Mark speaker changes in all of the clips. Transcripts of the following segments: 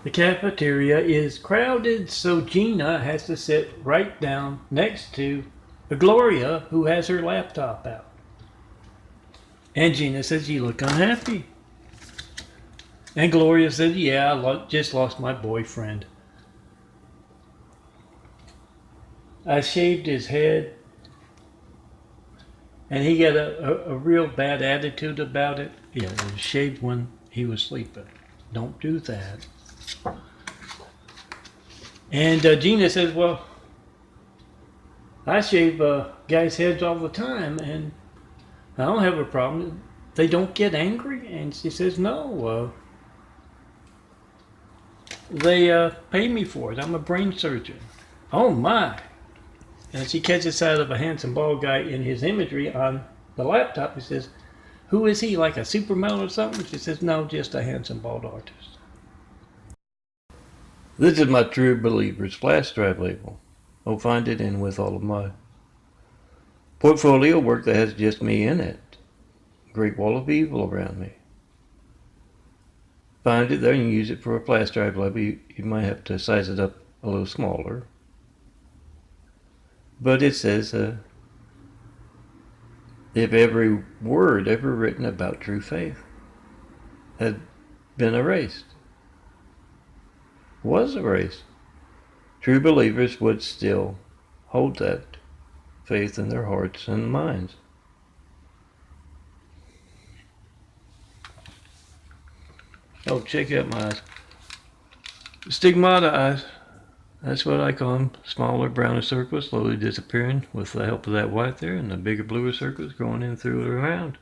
Speaker 1: The cafeteria is crowded, so Gina has to sit right down next to Gloria, who has her laptop out. And Gina says, "You look unhappy." And Gloria said, "Yeah, I just lost my boyfriend. I shaved his head, and he got a real bad attitude about it. Yeah, it was shaved when he was sleeping. Don't do that." And Gina says, "Well, I shave guys' heads all the time, and I don't have a problem. They don't get angry." And she says, "No, they pay me for it. I'm a brain surgeon." Oh my. And she catches sight of a handsome bald guy in his imagery on the laptop. He says, "Who is he, like a supermodel or something?" She says, "No, just a handsome bald artist." This is my True Believers flash drive label. I'll find it in with all of my portfolio work that has just me in it. Great wall of evil around me. Find it there and use it for a flash drive label. You might have to size it up a little smaller. But it says, if every word ever written about true faith had been erased, was erased, true believers would still hold that faith in their hearts and minds. Oh, check out my stigmata eyes. That's what I call them. Smaller, browner circles slowly disappearing with the help of that white there, and the bigger, bluer circles growing in through and around.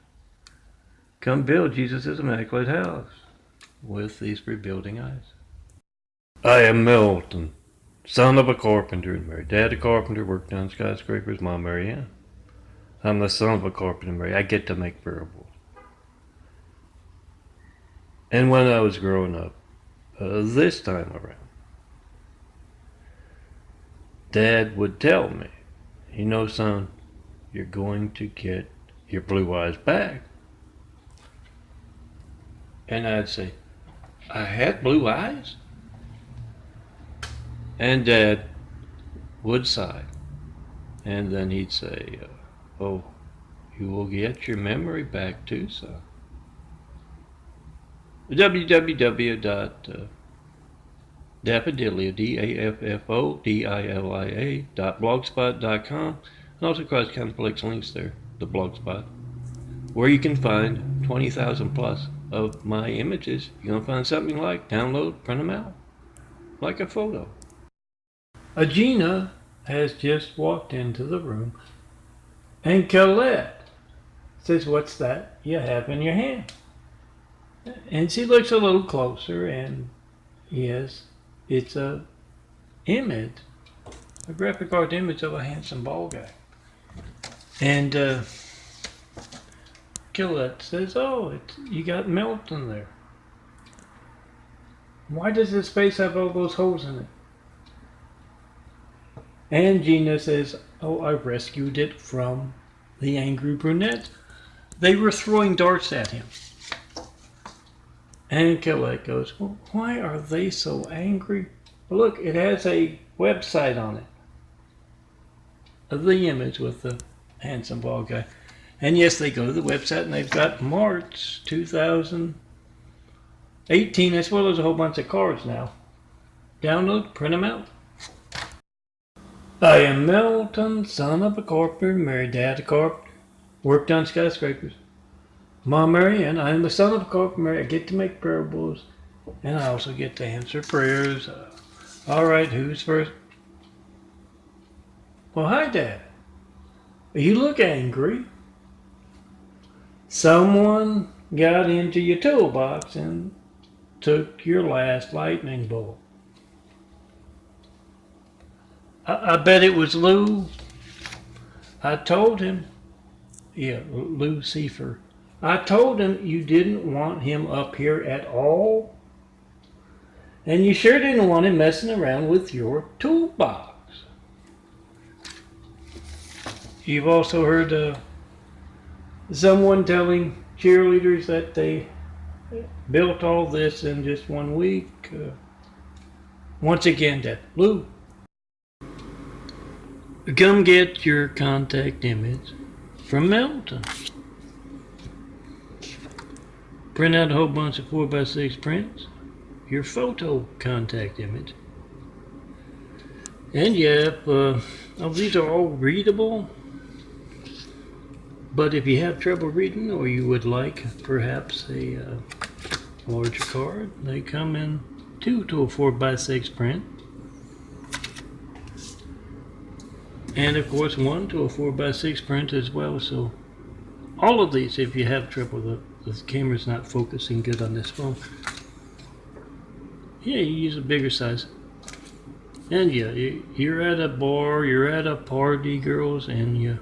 Speaker 1: Come build Jesus' immaculate house with these rebuilding eyes. I am Melton, son of a carpenter and Mary. Dad a carpenter, worked on skyscrapers, Mom Mary Ann. I'm the son of a carpenter and Mary. I get to make parables. And when I was growing up, this time around, Dad would tell me, "You know, son, you're going to get your blue eyes back." And I'd say, "I had blue eyes?" And Dad would sigh. And then he'd say, "Oh, you will get your memory back too, son." www.DAFFODILIA, DAFFODILIA.blogspot.com, and also cross-county flex links there, the blogspot, where you can find 20,000 plus of my images. You're going to find something like download, print them out, like a photo. Gina has just walked into the room, and Colette says, "What's that you have in your hand?" And she looks a little closer, and yes, it's a graphic art image of a handsome bald guy. And Colette says, "Oh, you got Melton there. Why does his face have all those holes in it?" And Gina says, "Oh, I rescued it from the angry brunette. They were throwing darts at him." And Colette goes, "Well, why are they so angry?" Look, it has a website on it. The image with the handsome bald guy. And yes, they go to the website and they've got March 2018 as well as a whole bunch of cards now. Download, print them out. I am Melton, son of a carpenter, married dad a carpenter, worked on skyscrapers. Mom Mary Ann, I am the son of a carpenter. I get to make parables, and I also get to answer prayers. All right, who's first? Well, hi, Dad. You look angry. Someone got into your toolbox and took your last lightning bolt. I bet it was Lou. I told him. Yeah, Lucifer. I told him you didn't want him up here at all. And you sure didn't want him messing around with your toolbox. You've also heard someone telling cheerleaders that they built all this in just 1 week. Once again, that blue. Come get your contact image from MELTON. Print out a whole bunch of 4x6 prints. Your photo contact image. And yep, these are all readable. But if you have trouble reading, or you would like perhaps a larger card, they come in 2 to a 4x6 print. And of course 1 to a 4x6 print as well. So all of these, if you have trouble, the camera's not focusing good on this phone, yeah, you use a bigger size. And yeah, you're at a bar, you're at a party, girls, and you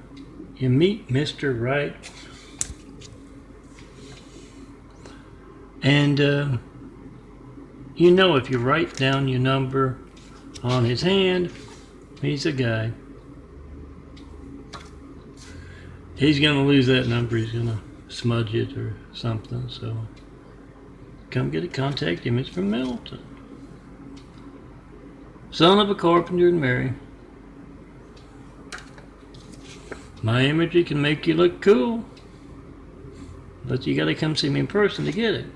Speaker 1: meet Mr. Right. And you know, if you write down your number on his hand, he's a guy. He's gonna lose that number, he's gonna smudge it or something, so come get a contact image from MELTON. Son of a carpenter and Mary. My imagery can make you look cool, but you gotta come see me in person to get it.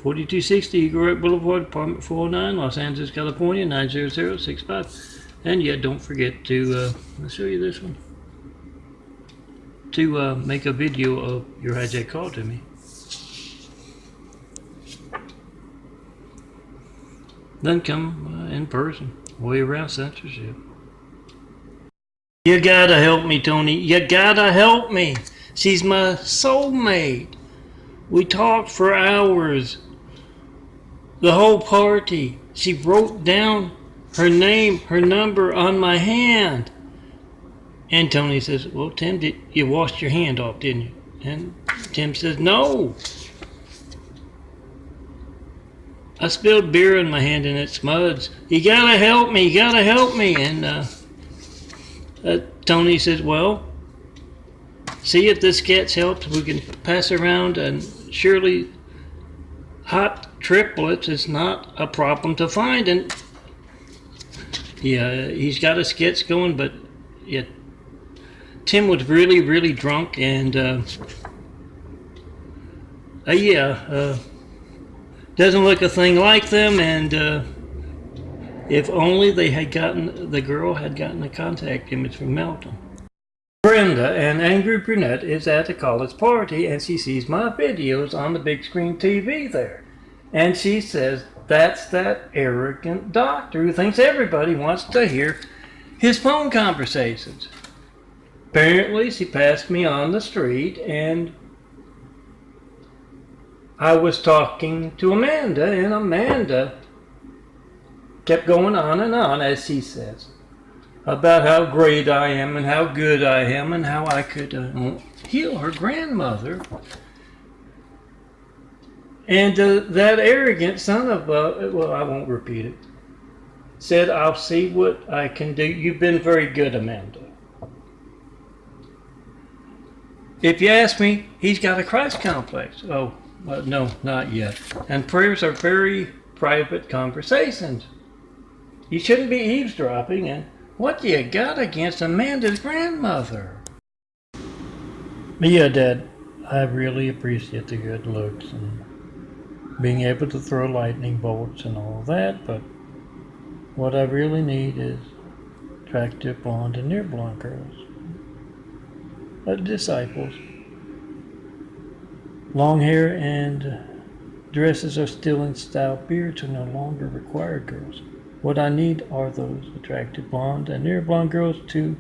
Speaker 1: 4260 Eagle Rock Boulevard, apartment 409, Los Angeles, California, 90065. And yeah, don't forget to, I'll show you this one, to make a video of your hijack call to me. Then come in person, way around censorship. You gotta help me, Tony. You gotta help me. She's my soulmate. We talked for hours. The whole party. She wrote down her name, her number on my hand. And Tony says, well, Tim, you washed your hand off, didn't you? And Tim says, no. I spilled beer in my hand and it smuds. You gotta help me, you gotta help me. And Tony says, well, see if this sketch helps. We can pass around, and surely hot triplets is not a problem to find. And yeah, he's got a sketch going, but yeah, Tim was really, really drunk, and doesn't look a thing like them. And if only they had gotten, the girl had gotten a contact image from MELTON. Brenda, an angry brunette, is at a college party, and she sees my videos on the big screen TV there. And she says, that's that arrogant doctor who thinks everybody wants to hear his phone conversations. Apparently, she passed me on the street, and I was talking to Amanda, and Amanda kept going on and on, as she says, about how great I am and how good I am and how I could heal her grandmother. And that arrogant son of a, well, I won't repeat it, said, I'll see what I can do. You've been very good, Amanda. If you ask me, he's got a Christ complex. Oh, no, not yet. And prayers are very private conversations. You shouldn't be eavesdropping. And what do you got against Amanda's grandmother? Yeah, Dad, I really appreciate the good looks and being able to throw lightning bolts and all that, but what I really need is attractive blonde and near blonde girls. Disciples. Long hair and dresses are still in style. Beards are no longer required, girls. What I need are those attractive blonde and near blonde girls to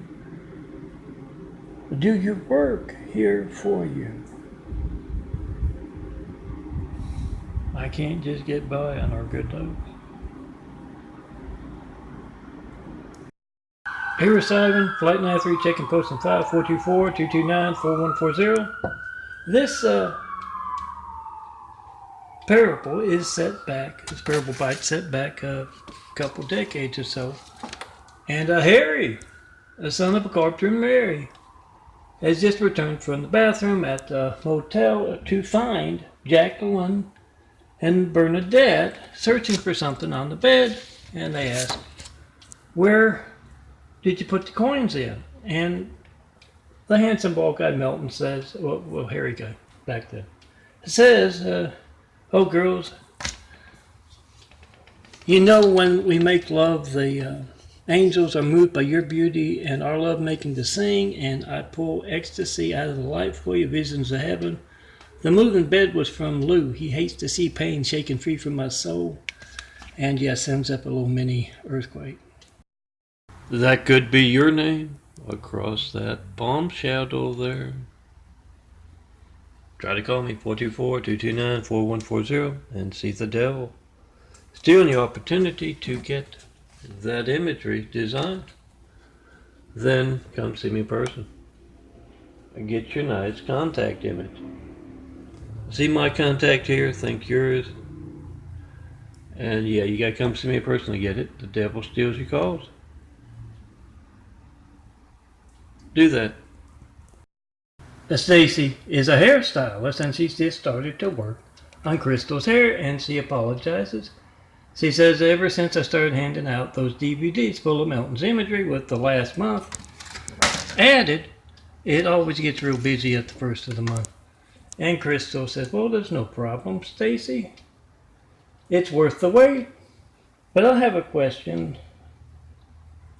Speaker 1: do your work here for you. I can't just get by on our good looks. Here Simon, Flight 93, checking post in 5424-229-4140. This parable is set back, this parable bite set back a couple decades or so. And Harry, the son of a carpenter and Mary, has just returned from the bathroom at a motel to find Jacqueline and Bernadette searching for something on the bed, and they ask, "Where did you put the coins in?" And the handsome bald guy Melton says, well hairy guy back then, says, "Oh girls, you know when we make love, the angels are moved by your beauty and our love making to sing, and I pull ecstasy out of the light for you, visions of heaven. The moving bed was from Lou. He hates to see pain shaken free from my soul." And yeah, sends up a little mini earthquake. That could be your name across that palm shadow there. Try to call me 424-229-4140 and see the devil. Stealing your opportunity to get that imagery designed. Then come see me in person and get your nice contact image. See my contact here, think yours. And yeah, you gotta come see me in person to get it. The devil steals your calls. Do that. Stacy is a hairstylist, and she's just started to work on Crystal's hair, and she apologizes. She says, ever since I started handing out those DVDs full of Melton's imagery with the last month added, it always gets real busy at the first of the month. And Crystal says, well, there's no problem, Stacy. It's worth the wait. But I have a question.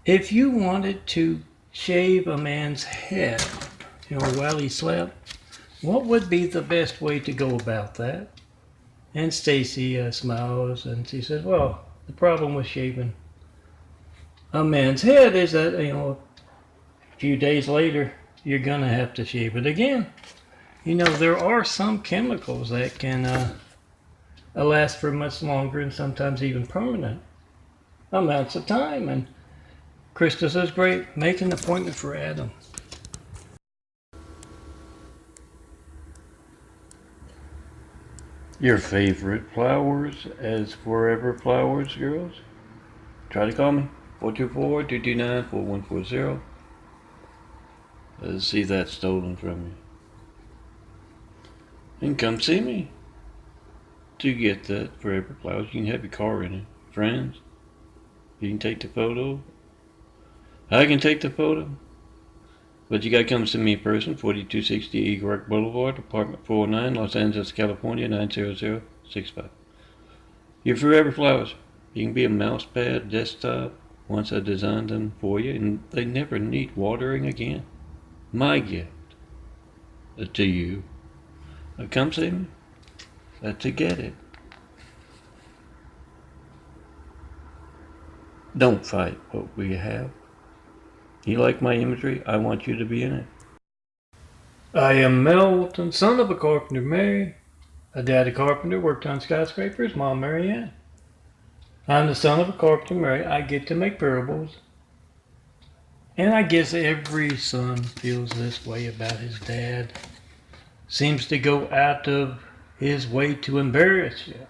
Speaker 1: If you wanted to shave a man's head, while he slept, what would be the best way to go about that? And Stacy smiles and she says, well, the problem with shaving a man's head is that, a few days later, you're going to have to shave it again. There are some chemicals that can last for much longer and sometimes even permanent amounts of time. And Krista says, great, make an appointment for Adam. Your favorite flowers as forever flowers, girls? Try to call me, 424-229-4140. See that stolen from you. And come see me to get that forever flowers. You can have your car in it. Friends, you can take the photo. I can take the photo. But you gotta come see me in person, 4260 Eagle Rock Boulevard, apartment 409, Los Angeles, California, 90065. Your forever flowers. You can be a mouse pad, desktop, once I designed them for you, and they never need watering again. My gift to you. Come see me to get it. Don't fight what we have. You like my imagery? I want you to be in it. I am Melton, son of a carpenter Mary. A daddy carpenter, worked on skyscrapers, Mom Mary Ann. I'm the son of a carpenter Mary. I get to make parables. And I guess every son feels this way about his dad. Seems to go out of his way to embarrass you.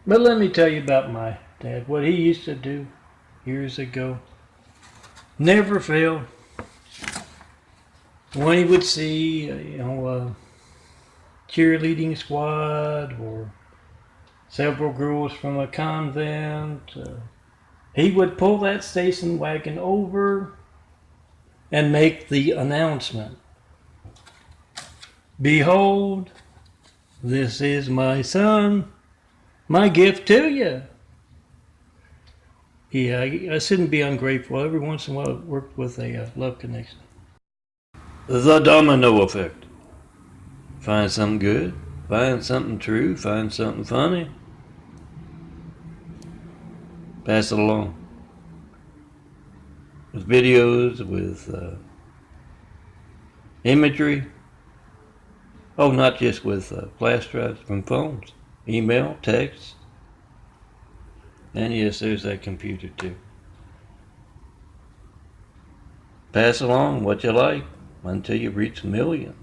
Speaker 1: But let me tell you about my dad, what he used to do years ago. Never failed. When he would see, a cheerleading squad or several girls from a convent, he would pull that station wagon over and make the announcement. Behold, this is my son, my gift to you. Yeah, I shouldn't be ungrateful. Every once in a while, it worked with a love connection. The domino effect. Find something good, find something true, find something funny. Pass it along. With videos, with imagery. Oh, not just with flash drives from phones. Email, text. And yes, there's that computer too. Pass along what you like until you reach millions.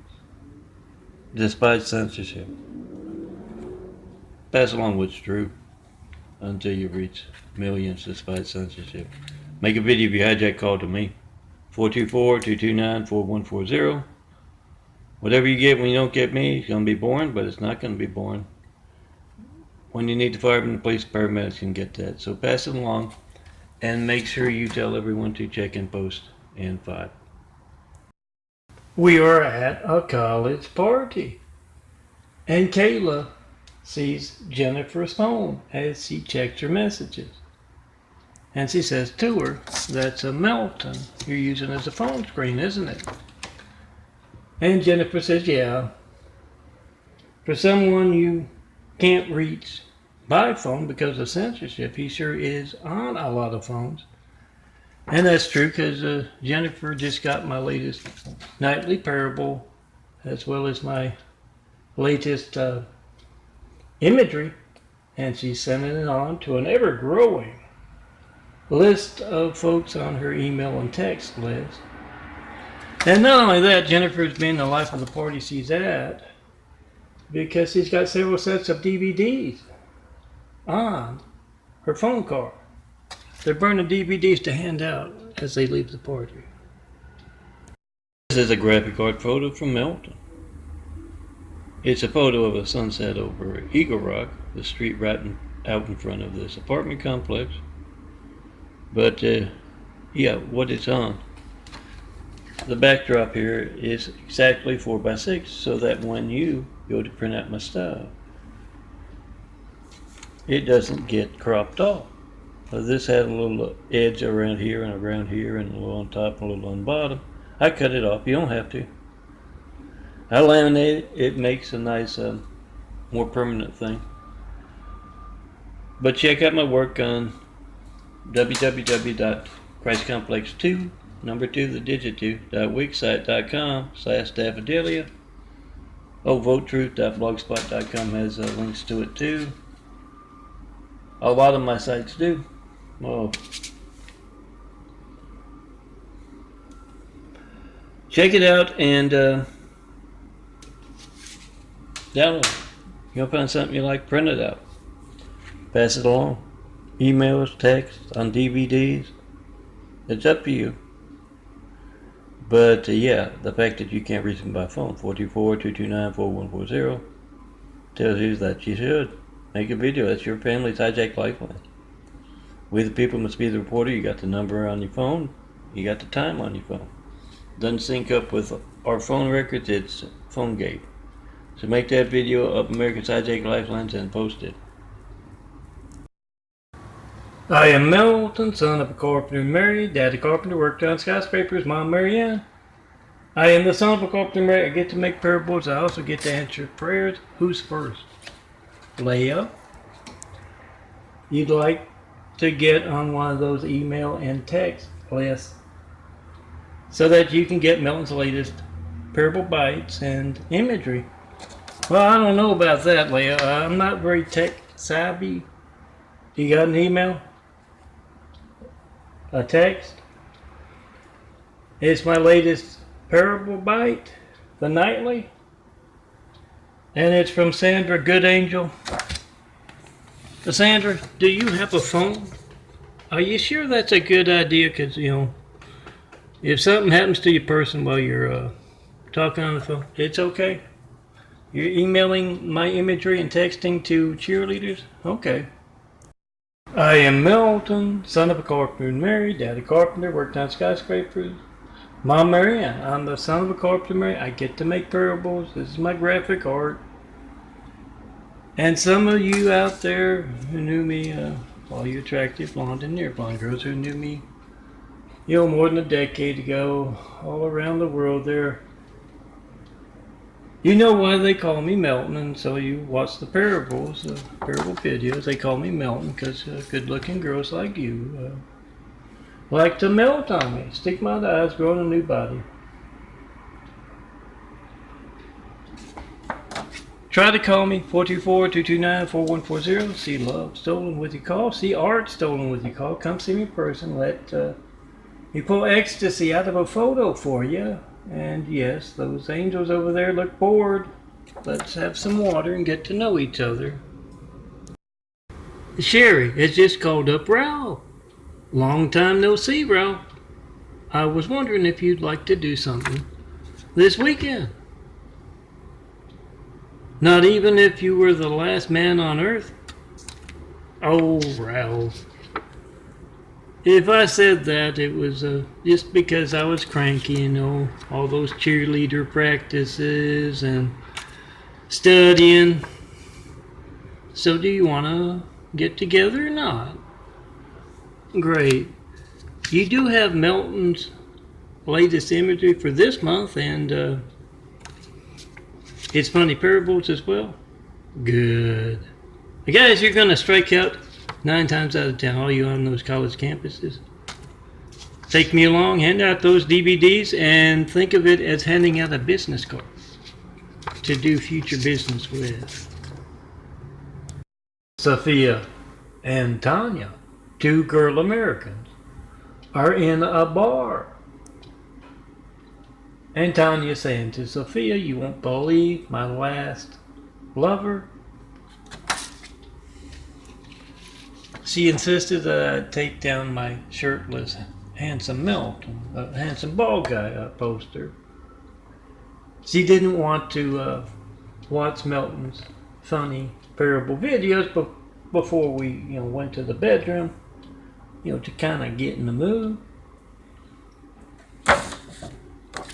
Speaker 1: Despite censorship. Pass along what's true until you reach millions despite censorship. Make a video of your hijack call to me. 424-229-4140. Whatever you get when you don't get me, it's going to be boring, but it's not going to be boring. When you need the firemen, the police, paramedics can get that. So pass it along, and make sure you tell everyone to check in post in 5. We are at a college party, and Kayla sees Jennifer's phone as she checks her messages. And she says to her, "That's a MELTON you're using as a phone screen, isn't it?" And Jennifer says, "Yeah. For someone you can't reach by phone because of censorship, he sure is on a lot of phones." And that's true, because Jennifer just got my latest nightly parable, as well as my latest imagery, and she's sending it on to an ever-growing list of folks on her email and text list. And not only that, Jennifer's been the life of the party she's at, because she's got several sets of DVDs on her phone card. They're burning DVDs to hand out as they leave the party. This is a graphic art photo from MELTON. It's a photo of a sunset over Eagle Rock, the street right out in front of this apartment complex. But yeah, what it's on. The backdrop here is exactly 4x6, so that when you go to print out my stuff, it doesn't get cropped off. This had a little edge around here and a little on top and a little on the bottom. I cut it off. You don't have to. I laminate it. It makes a nice, more permanent thing. But check out my work on www.christcomplex2, number 2, the digit 2.wixsite.com/daffodilia. votetruth.blogspot.com has links to it too. A lot of my sites do. Oh. Check it out and download it. You'll find something you like, print it out. Pass it along. Emails, text, on DVDs. It's up to you. But yeah, the fact that you can't reach me by phone, 424-229-4140, tells you that you should make a video. That's your family's hijacked lifeline. We the people must be the reporter. You got the number on your phone. You got the time on your phone. Doesn't sync up with our phone records. It's phone gate. So make that video of America's hijacked lifelines and post it. I am MELTON, son of a carpenter and married. Daddy carpenter, worked on skyscrapers. Mom Marianne. I am the son of a carpenter and married. I get to make parables. I also get to answer prayers. Who's first? Leia. You'd like to get on one of those email and text lists so that you can get MELTON's latest parable bites and imagery. Well, I don't know about that, Leia. I'm not very tech savvy. You got an email? A text? It's my latest parable bite, the nightly. And it's from Sandra Good Angel. Sandra, do you have a phone? Are you sure that's a good idea? Because, you know, if something happens to your person while you're talking on the phone, it's okay. You're emailing my imagery and texting to cheerleaders? Okay. I am MELTON, son of a carpenter and married. Daddy carpenter, worked on skyscrapers. Mom Marianne, I'm the son of a carpenter and married. I get to make parables. This is my graphic art. And some of you out there who knew me, all you attractive blonde and near blonde girls who knew me, you know, more than a decade ago, all around the world there, you know why they call me MELTON, and so you watch the parables, parable videos. They call me MELTON because good-looking girls like you like to melt on me, stick my eyes, grow in a new body. Try to call me, 424-229-4140. See love stolen with your call. See art stolen with your call. Come see me in person. Let me pull ecstasy out of a photo for you. And yes, those angels over there look bored. Let's have some water and get to know each other. Sherry has just called up Ralph. Long time no see, Ralph. I was wondering if you'd like to do something this weekend. Not even if you were the last man on earth? Oh, Ralph. If I said that, it was just because I was cranky, you know, all those cheerleader practices and studying. So do you want to get together or not? Great. You do have Melton's latest imagery for this month, and it's funny parables as well. Good. Guys, you're going to strike out 9 times out of 10, all you on those college campuses. Take me along, hand out those DVDs, and think of it as handing out a business card to do future business with. Sophia and Tanya, 2 girl Americans, are in a bar. And Tanya saying to Sophia, "You won't believe my last lover." She insisted that I take down my shirtless, handsome Melton, handsome bald guy poster. She didn't want to watch Melton's funny parable videos before we, went to the bedroom, to kind of get in the mood.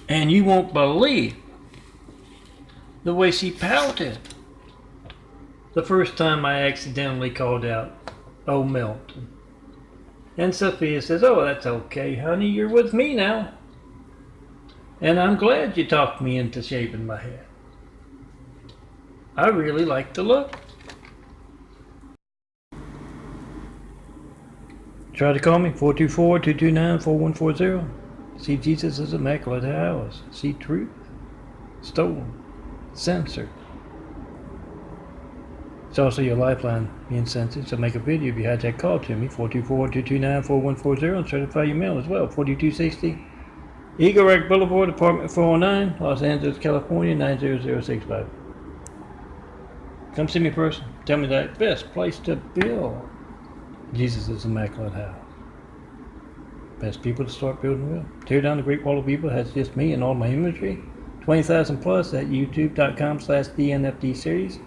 Speaker 1: And you won't believe the way she pouted the first time I accidentally called out, "Oh, Melton." And Sophia says, "Oh, that's okay, honey. You're with me now. And I'm glad you talked me into shaving my head. I really like the look." Try to call me, 424-229-4140. See Jesus is immaculate hours. See truth. Stolen. Censored. It's also your lifeline being censored, so make a video if you had that call to me, 424-229-4140, and certify your mail as well, 4260 Eagle Rock Boulevard, apartment 409, Los Angeles, California, 90065. Come see me in person. Tell me the best place to build. Jesus is immaculate house. Best people to start building with. Tear down the Great Wall of Evil has just me and all my imagery. 20,000 plus at youtube.com/DNFD series.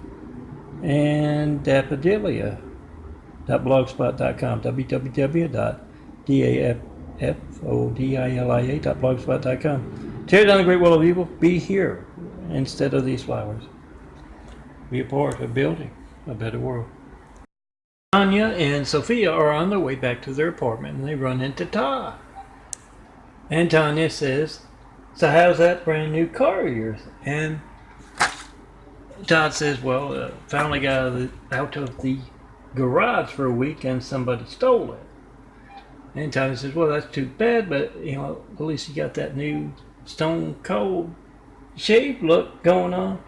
Speaker 1: And DAFFODILIA.blogspot.com, www.daffodilia.blogspot.com. Tear down the Great Wall of Evil. Be here instead of these flowers. Be a part of building a better world. Tanya and Sophia are on their way back to their apartment, and they run into Todd. And Tanya says, "So how's that brand new car of yours?" And Todd says, "Well, finally got out of the garage for a week and somebody stole it." And Tanya says, "Well, that's too bad, but at least you got that new stone cold shave look going on."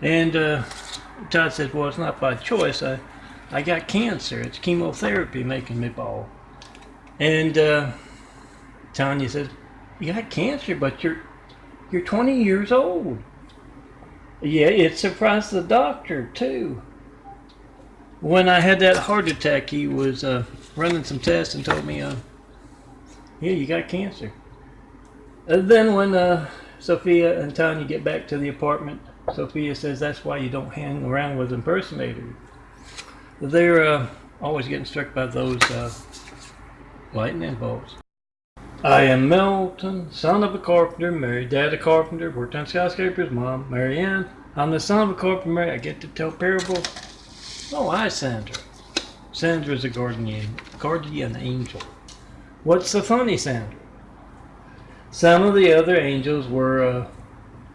Speaker 1: And Todd says, "Well, it's not by choice. I got cancer. It's chemotherapy making me bald." And Tanya says, "You got cancer, but you're 20 years old." Yeah, it surprised the doctor too. When I had that heart attack, he was running some tests and told me, "Yeah, you got cancer." And then when Sophia and Tanya get back to the apartment, Sophia says, "That's why you don't hang around with impersonators. They're always getting struck by those lightning bolts." "I am Melton, son of a carpenter, married dad a carpenter, worked on skyscrapers, mom, Mary Ann. I'm the son of a carpenter, I get to tell parables." "Oh, hi, Sandra." Sandra's a guardian angel. "What's so funny, Sandra?" Some of the other angels were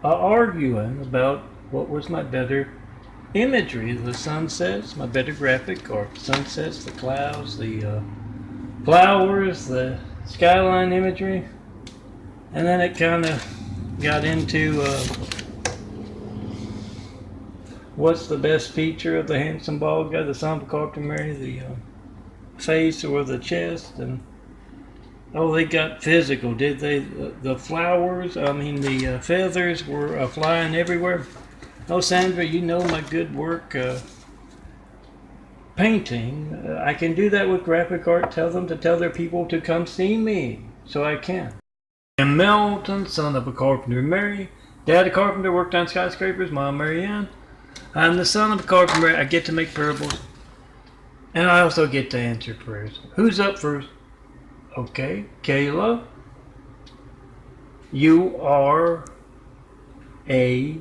Speaker 1: arguing about what was my better imagery, the sunsets, my better graphic, or sunsets, the clouds, the flowers, the skyline imagery. And then it kind of got into what's the best feature of the handsome bald guy, the son of a carpenter, Mary, the face or the chest. And they got physical, did they? The flowers, the feathers were flying everywhere. "Oh, Sandra, you know my good work painting. I can do that with graphic art. Tell them to tell their people to come see me." So I can. "And Melton, son of a carpenter, Mary. Dad a carpenter, worked on skyscrapers, mom, Mary Ann. I'm the son of a carpenter. I get to make parables. And I also get to answer prayers. Who's up first? Okay, Kayla. You are a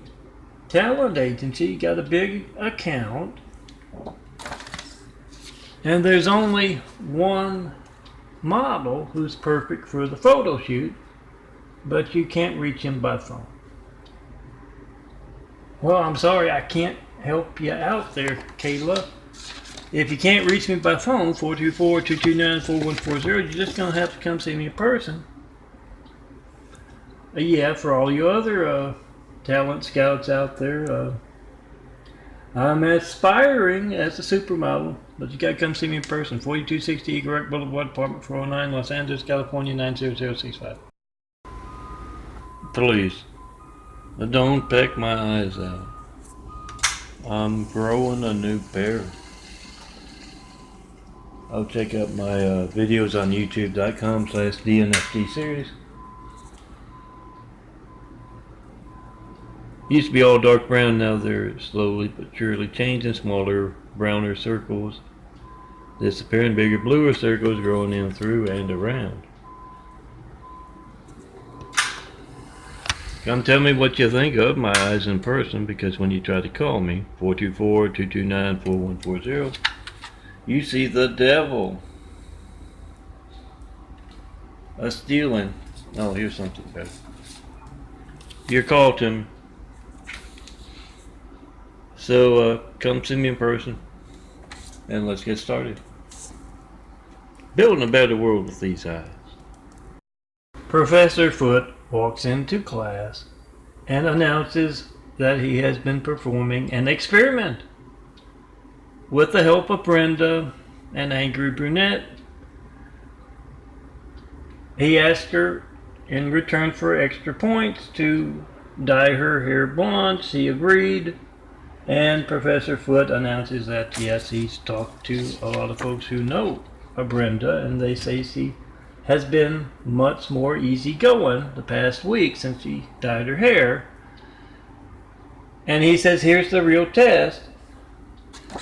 Speaker 1: talent agency. You got a big account. And there's only one model who's perfect for the photo shoot, but you can't reach him by phone. Well, I'm sorry, I can't help you out there, Kayla. If you can't reach me by phone, 424-229-4140, you're just going to have to come see me in person. Yeah, for all you other talent scouts out there, I'm aspiring as a supermodel, but you got to come see me in person. 4260 Eagle Rock Boulevard, Apartment 409, Los Angeles, California, 90065. Please, don't peck my eyes out. I'm growing a new pair. I'll check out my videos on youtube.com/DNFT series. Used to be all dark brown, now they're slowly but surely changing. Smaller, browner circles disappearing, bigger, bluer circles growing in through and around. Come tell me what you think of my eyes in person, because when you try to call me, 424-229-4140, you see the devil. A stealing. Oh, here's something better. Your call to me. So come see me in person and let's get started. Building a better world with these eyes. Professor Foote walks into class and announces that he has been performing an experiment with the help of Brenda, an angry brunette. He asked her in return for extra points to dye her hair blonde. She agreed. And Professor Foote announces that, yes, he's talked to a lot of folks who know Brenda, and they say she has been much more easygoing the past week since she dyed her hair. And he says, here's the real test.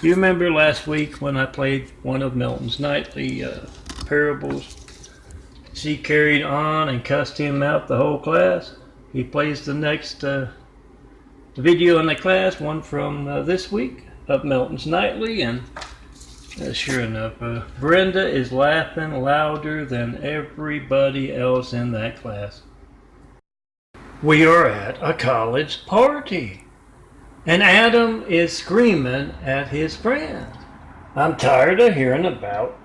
Speaker 1: You remember last week when I played one of Melton's nightly parables? She carried on and cussed him out the whole class. He plays the next video in the class, one from this week of Melton's Nightly, and sure enough, Brenda is laughing louder than everybody else in that class. We are at a college party, and Adam is screaming at his friends. I'm tired of hearing about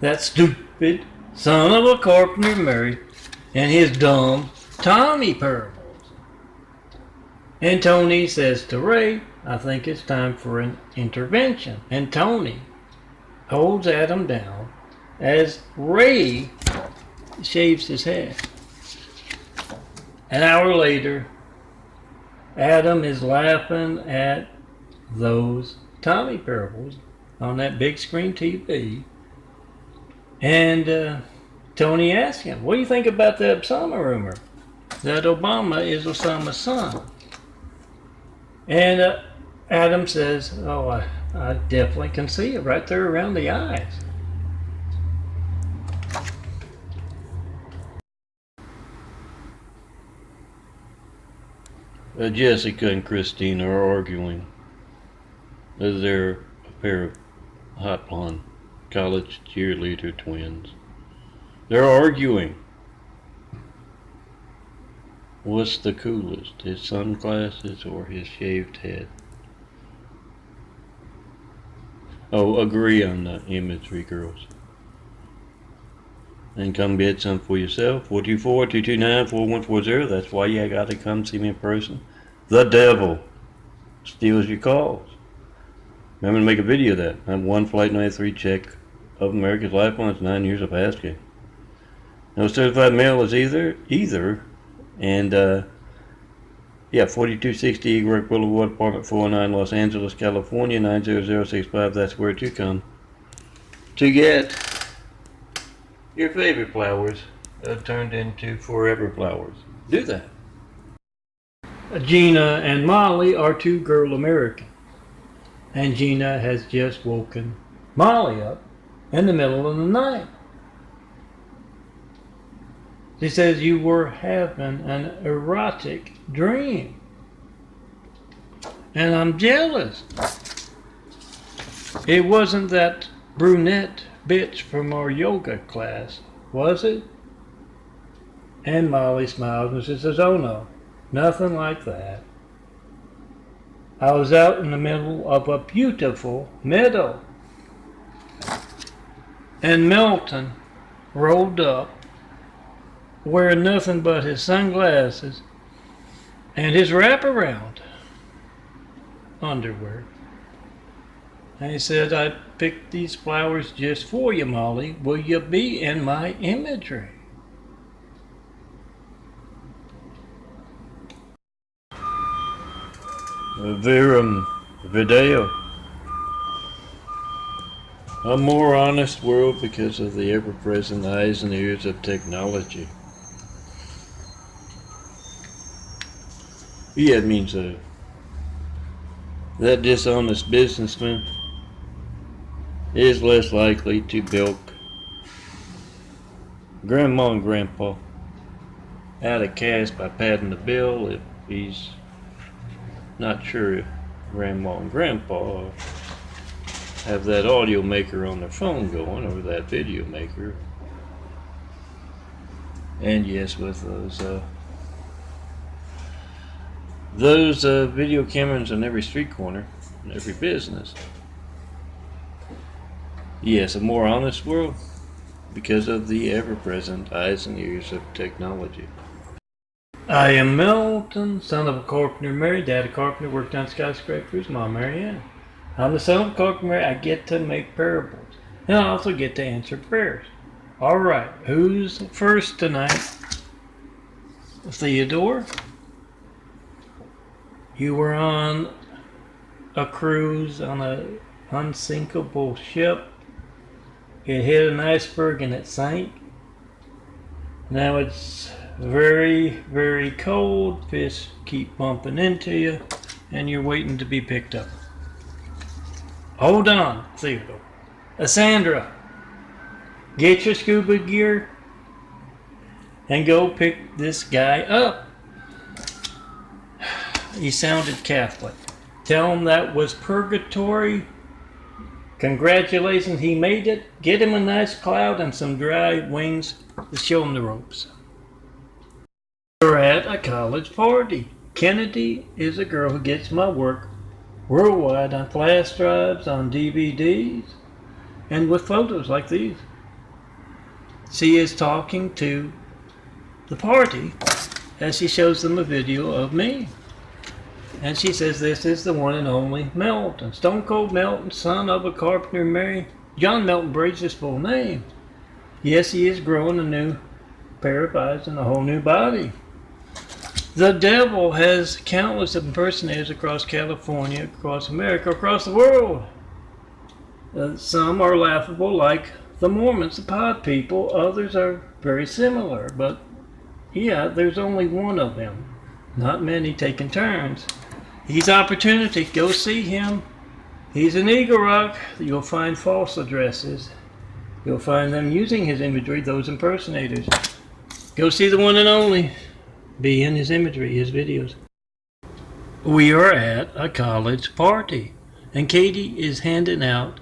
Speaker 1: that stupid son of a carpenter Mary and his dumb Tommy pearl. And Tony says to Ray, I think it's time for an intervention. And Tony holds Adam down as Ray shaves his head. An hour later, Adam is laughing at those Tommy parables on that big screen TV. And Tony asks him, what do you think about the Osama rumor that Obama is Osama's son? And Adam says, oh, I definitely can see it right there around the eyes. Jessica and Christine are arguing. They're a pair of hot blonde college cheerleader twins. They're arguing. What's the coolest, his sunglasses or his shaved head? Oh, agree on the imagery, girls. And come get some for yourself. 424-229-4140. That's why you gotta come see me in person. The devil steals your calls. Remember to make a video of that. I'm one Flight 93 check of America's Lifelines, 9 years of asking. No certified mail is either. And, 4260 Eagle Rock Boulevard, Apartment 409, Los Angeles, California, 90065. That's where to come to get your favorite flowers turned into forever flowers. Do that. Gina and Molly are two girl Americans. And Gina has just woken Molly up in the middle of the night. She says you were having an erotic dream. And I'm jealous. It wasn't that brunette bitch from our yoga class, was it? And Molly smiles and she says, oh no, nothing like that. I was out in the middle of a beautiful meadow. And Melton rolled up, wearing nothing but his sunglasses and his wraparound underwear. And he said, I picked these flowers just for you, Molly. Will you be in my imagery? Video. A more honest world because of the ever-present eyes and ears of technology. Yeah, it means that dishonest businessman is less likely to bilk Grandma and Grandpa out of cash by padding the bill if he's not sure if Grandma and Grandpa have that audio maker on their phone going, or that video maker. And yes, with those video cameras in every street corner, in every business. Yes, a more honest world because of the ever-present eyes and ears of technology. I am Melton, son of a carpenter, married. Dad a carpenter, worked on skyscrapers. Mom, Marianne. I'm the son of a carpenter. I get to make parables, and I also get to answer prayers. All right, who's first tonight? Theodore. You were on a cruise on an unsinkable ship. It hit an iceberg and it sank. Now it's very, very cold. Fish keep bumping into you, and you're waiting to be picked up. Hold on, Theodore. Sandra, get your scuba gear and go pick this guy up. He sounded Catholic. Tell him that was purgatory. Congratulations, he made it. Get him a nice cloud and some dry wings to show him the ropes. We're at a college party. Kennedy is a girl who gets my work worldwide on flash drives, on DVDs, and with photos like these. She is talking to the party as she shows them a video of me. And she says this is the one and only Melton. Stone Cold Melton, son of a carpenter, married. John Melton Brady's his full name. Yes, he is growing a new pair of eyes and a whole new body. The devil has countless impersonators across California, across America, across the world. Some are laughable, like the Mormons, the pod people. Others are very similar, but yeah, there's only one of them. Not many taking turns. He's opportunity. Go see him. He's an Eagle Rock. You'll find false addresses. You'll find them using his imagery, those impersonators. Go see the one and only. Be in his imagery, his videos. We are at a college party, and Katie is handing out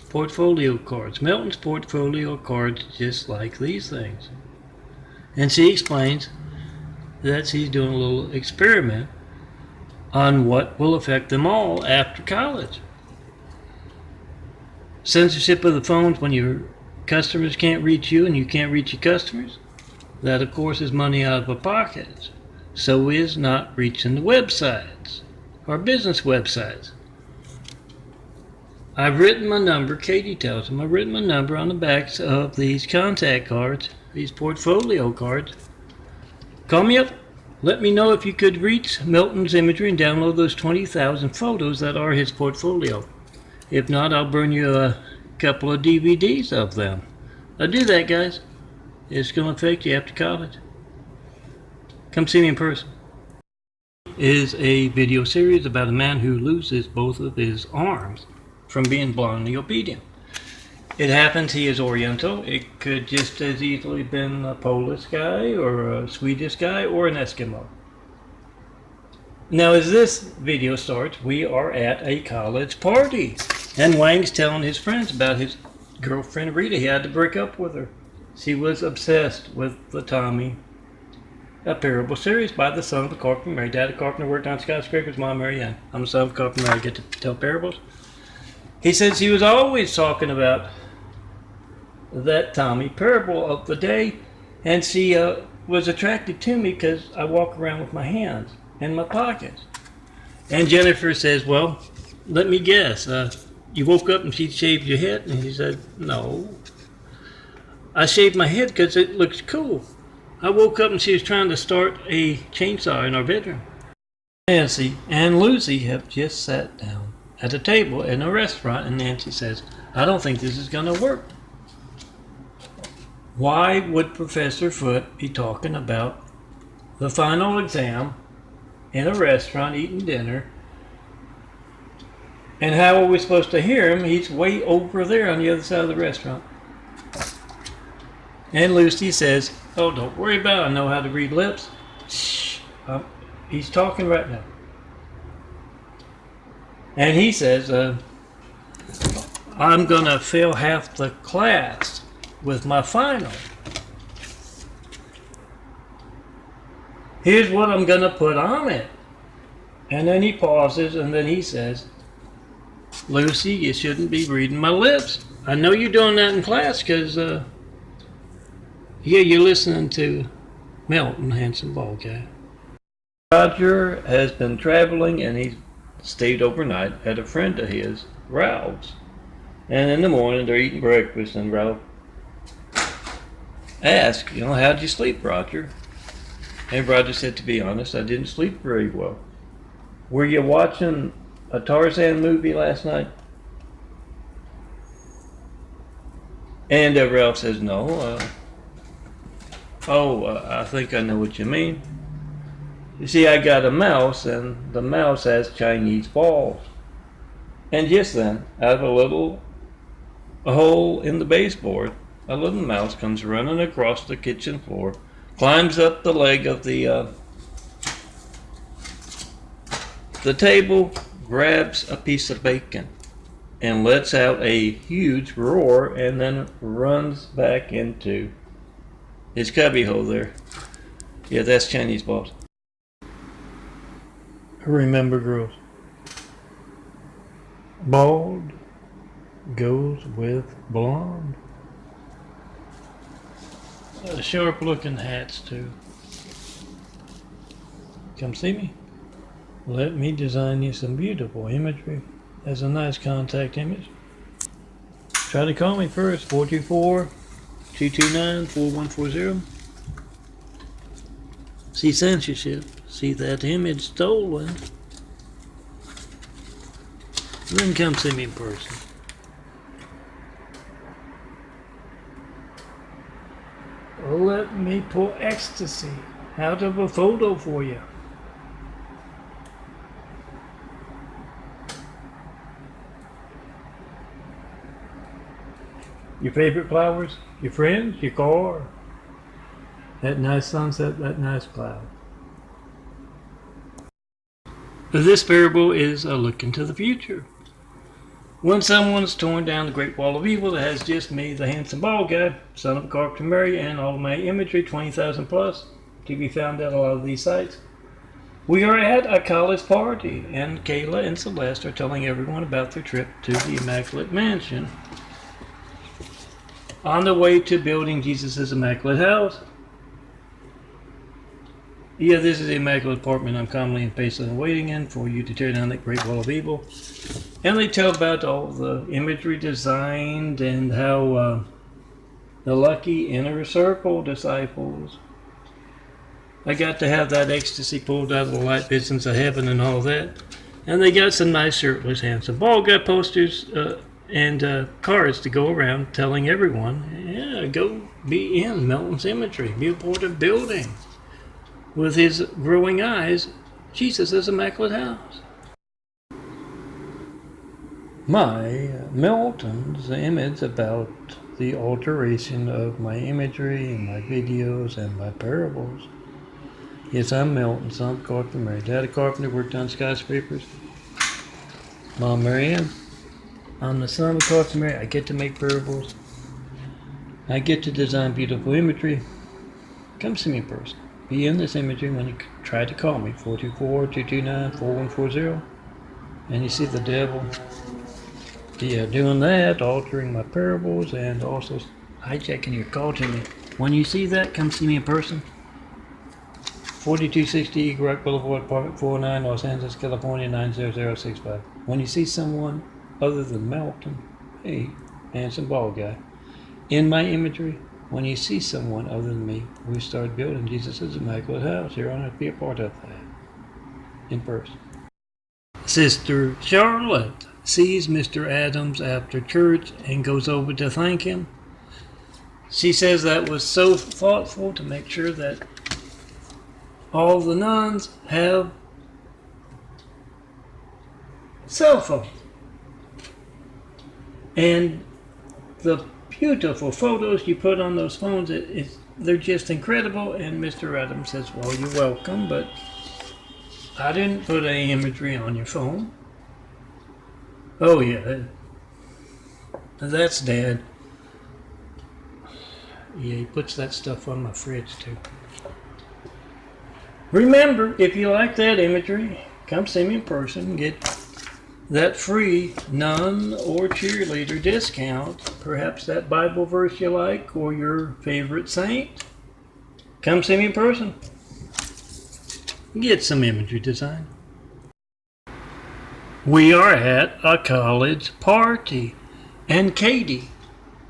Speaker 1: portfolio cards. Melton's portfolio cards, just like these things. And she explains that she's doing a little experiment on what will affect them all after college. Censorship of the phones when your customers can't reach you and you can't reach your customers. That, of course, is money out of our pockets. So is not reaching the websites, our business websites. I've written my number, Katie tells them, I've written my number on the backs of these contact cards, these portfolio cards. Call me up. Let me know if you could reach Melton's imagery and download those 20,000 photos that are his portfolio. If not, I'll burn you a couple of DVDs of them. I'll do that, guys. It's going to affect you after college. Come see me in person. is a video series about a man who loses both of his arms from being blindly obedient. It happens he is Oriental. It could just as easily been a Polish guy or a Swedish guy or an Eskimo. Now as this video starts, we are at a college party. And Wang's telling his friends about his girlfriend Rita. He had to break up with her. She was obsessed with the Tommy, a parable series by the son of a carpenter. Mary, dad a carpenter, worked on skyscrapers, mom Mary Ann. I'm the son of a carpenter, I get to tell parables. He says he was always talking about that Tommy parable of the day, and she was attracted to me because I walk around with my hands in my pockets. And Jennifer says, well, let me guess, you woke up and she shaved your head? And he said, no, I shaved my head because it looks cool. I woke up and she was trying to start a chainsaw in our bedroom. Nancy and Lucy have just sat down at a table in a restaurant, and Nancy says, I don't think this is going to work. Why would Professor Foote be talking about the final exam in a restaurant eating dinner? And how are we supposed to hear him? He's way over there on the other side of the restaurant. And Lucy says, oh, don't worry about it. I know how to read lips. Shh. He's talking right now. And he says, I'm going to fail half the class with my final. Here's what I'm going to put on it. And then he pauses, and then he says, Lucy, you shouldn't be reading my lips. I know you're doing that in class because, yeah, you're listening to Melton, handsome bald guy. Roger has been traveling, and he stayed overnight at a friend of his, Ralph's. And in the morning, they're eating breakfast, and Ralph asked, how'd you sleep, Roger? And Roger said, to be honest, I didn't sleep very well. Were you watching a Tarzan movie last night? And Ralph says, no. I think I know what you mean. You see, I got a mouse, and the mouse has Chinese balls. And just then, out of a hole in the baseboard, a little mouse comes running across the kitchen floor, climbs up the leg of the table, grabs a piece of bacon, and lets out a huge roar, and then runs back into his cubby hole there. Yeah, that's Chinese balls. Remember, girls, bald goes with blonde. Sharp looking hats too. Come see me. Let me design you some beautiful imagery. That's a nice contact image. Try to call me first, 424-229-4140. See censorship. See that image stolen. Then come see me in person. Let me pull ecstasy out of a photo for you. Your favorite flowers, your friends, your car, that nice sunset, that nice cloud. This parable is a look into the future. When someone's torn down the Great Wall of Evil that has just me, the handsome bald guy, son of a carpenter Mary, and all my imagery, 20,000 plus, to be found at a lot of these sites. We are at a college party, and Kayla and Celeste are telling everyone about their trip to the Immaculate Mansion on the way to building Jesus' Immaculate House. Yeah, this is the Immaculate Apartment I'm calmly and patiently waiting in for you to tear down that Great Wall of Evil. And they tell about all the imagery designed and how the lucky inner circle disciples. I got to have that ecstasy pulled out of the light visions of heaven and all that. And they got some nice shirtless, handsome bald guy posters and cards to go around telling everyone, yeah, go be in Melton's imagery, be a part of building. With his growing eyes, Jesus' Immaculate House. My Melton's image about the alteration of my imagery and my videos and my parables. Yes, I'm Melton, son of Carpenter Mary. Dad, a carpenter, worked on skyscrapers. Mom, Mary Ann. I'm the son of Carpenter Mary. I get to make parables. I get to design beautiful imagery. Come see me in person. Be in this imagery when you try to call me, 424-229-4140. And you see the devil doing that, altering my parables, and also hijacking your call to me. When you see that, come see me in person. 4260 Eagle Rock Boulevard, Apartment 49, Los Angeles, California, 90065. When you see someone other than Melton, hey, handsome bald guy, in my imagery, when you see someone other than me, we start building Jesus' Immaculate House here on earth. Be a part of that in person. Sister Charlotte sees Mr. Adams after church and goes over to thank him. She says that was so thoughtful to make sure that all the nuns have cell phones. And the beautiful photos you put on those phones, they're just incredible. And Mr. Adams says, well, you're welcome, but I didn't put any imagery on your phone. Oh, yeah. That's Dad. Yeah, he puts that stuff on my fridge, too. Remember, if you like that imagery, come see me in person. Get that free nun or cheerleader discount. Perhaps that Bible verse you like or your favorite saint. Come see me in person. Get some imagery design. We are at a college party, and Katie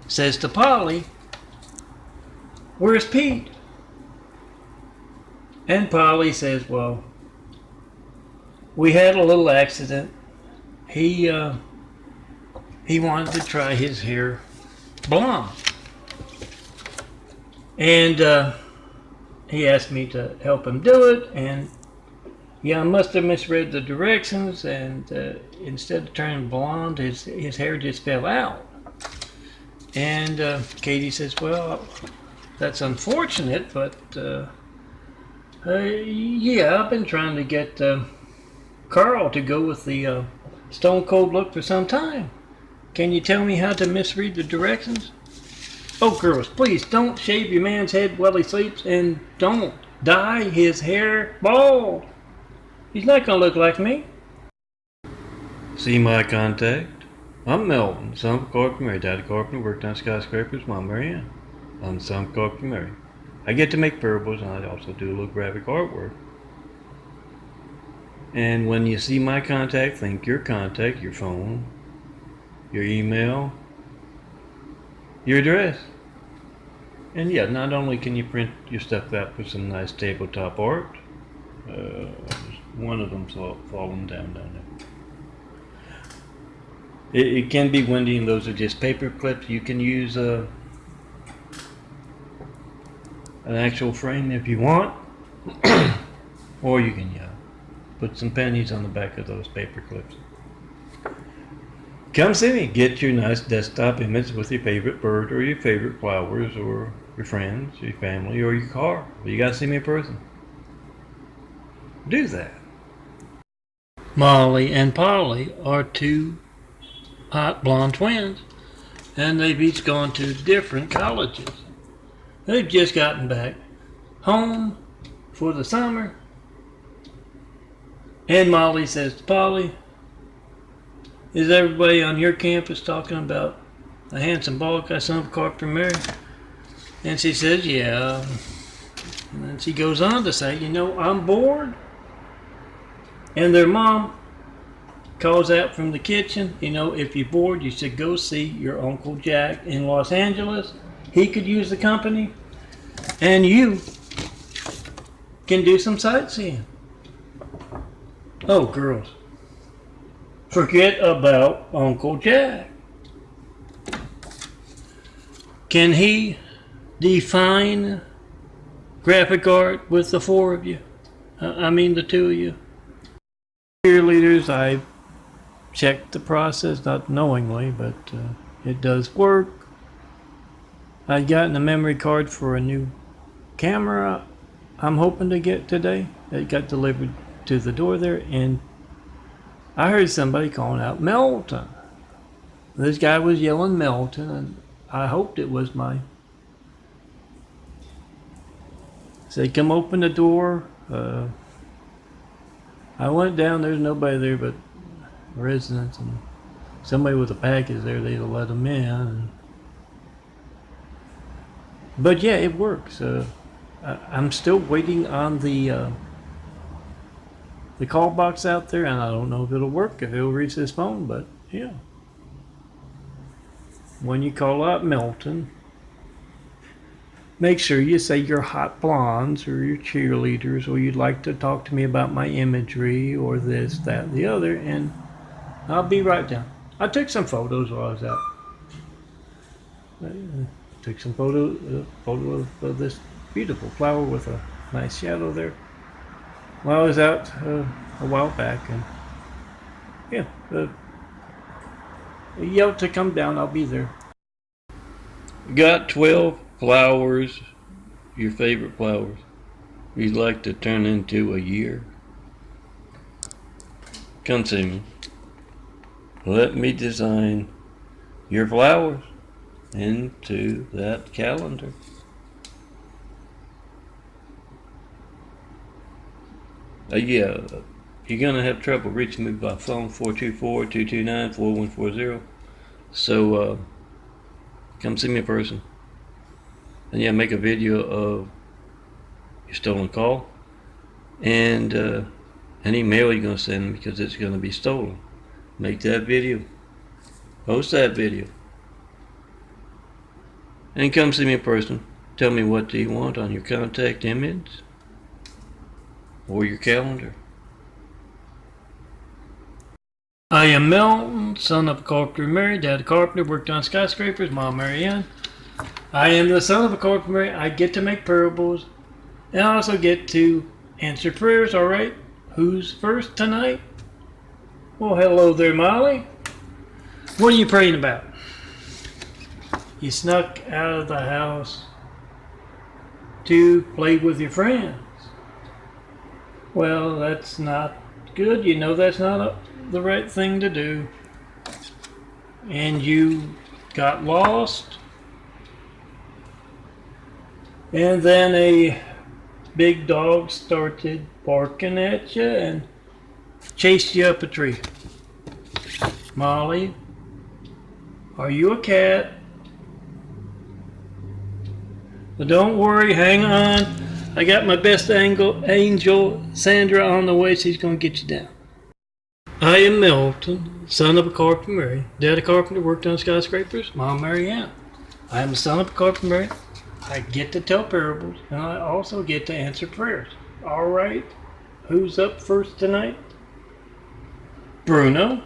Speaker 1: says to Polly, where's Pete? And Polly says, well, we had a little accident. He wanted to try his hair blonde. And he asked me to help him do it, and yeah, I must have misread the directions, and instead of turning blonde, his hair just fell out. And Katie says, well, that's unfortunate, but yeah, I've been trying to get Carl to go with the stone cold look for some time. Can you tell me how to misread the directions? Oh, girls, please don't shave your man's head while he sleeps, and don't dye his hair bald. He's not going to look like me. See my contact? I'm Melton, son of Carpenter Mary. Daddy Carpenter, worked on skyscrapers. Mom, Mary Ann. I'm the son of Carpenter Mary. I get to make parables, and I also do a little graphic artwork. And when you see my contact, think your contact, your phone, your email, your address. And yeah, not only can you print your stuff out with some nice tabletop art, one of them's falling down there. It can be windy, and those are just paper clips. You can use an actual frame if you want, or you can put some pennies on the back of those paper clips. Come see me. Get your nice desktop image with your favorite bird or your favorite flowers or your friends, your family, or your car. But you gotta see me in person. Do that. Molly and Polly are two hot blonde twins, and they've each gone to different colleges. They've just gotten back home for the summer, and Molly says to Polly, is everybody on your campus talking about the handsome bald guy, son of Carpenter Mary? And she says, yeah. And then she goes on to say, you know, I'm bored. And their mom calls out from the kitchen, you know, if you're bored, you should go see your Uncle Jack in Los Angeles. He could use the company. And you can do some sightseeing. Oh, girls, forget about Uncle Jack. Can he define graphic art with the four of you? I mean the two of you. cheerleaders, I checked the process, not knowingly, but it does work. I'd gotten a memory card for a new camera I'm hoping to get today. It got delivered to the door there, and I heard somebody calling out MELTON. This guy was yelling MELTON, and I hoped it was my. Said, come open the door. I went down, there's nobody there but residents and somebody with a package there. They'd have let them in. But yeah, it works. I'm still waiting on the call box out there, and I don't know if it'll work, if it'll reach this phone, but yeah. When you call out MELTON, make sure you say your hot blondes or your cheerleaders, or you'd like to talk to me about my imagery or this, that, the other, and I'll be right down. I took some photos while I was out. Took some photo of this beautiful flower with a nice shadow there while I was out a while back, and yeah, yelled to come down. I'll be there. Got 12 flowers, your favorite flowers, you'd like to turn into a year? Come see me. Let me design your flowers into that calendar. Yeah, you're gonna have trouble reaching me by phone, 424-229-4140. So come see me in person. And yeah, make a video of your stolen call and any mail you're gonna send because it's gonna be stolen. Make that video, post that video, and come see me in person. Tell me, what do you want on your contact image or your calendar? I am MELTON, son of a carpenter Mary, dad a carpenter, worked on skyscrapers, mom Mary Ann. I am the son of a carpenter Mary. I get to make parables, and I also get to answer prayers. All right, who's first tonight? Well, hello there, Molly. What are you praying about? You snuck out of the house to play with your friends. Well, that's not good. You know that's not the right thing to do. And you got lost. And then a big dog started barking at you and chased you up a tree. Molly, are you a cat? But don't worry, hang on. I got my best angel, Sandra, on the way. She's going to get you down. I am MELTON, son of a carpenter Mary. Dad a carpenter, worked on skyscrapers. Mom Mary Ann. I am the son of a carpenter Mary. I get to tell parables, and I also get to answer prayers. All right, who's up first tonight? Bruno.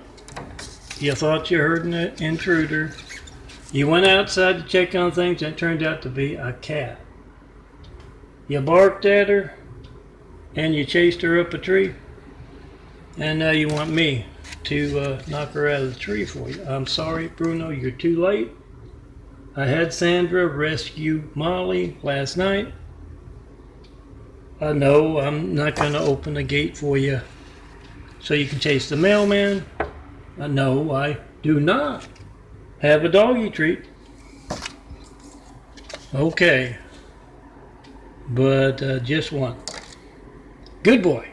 Speaker 1: You thought you heard an intruder. You went outside to check on things, and it turned out to be a cat. You barked at her, and you chased her up a tree, and now you want me to knock her out of the tree for you. I'm sorry, Bruno, you're too late. I had Sandra rescue Molly last night. No, I'm not going to open the gate for you so you can chase the mailman. No, I do not have a doggy treat. Okay, but just one. Good boy.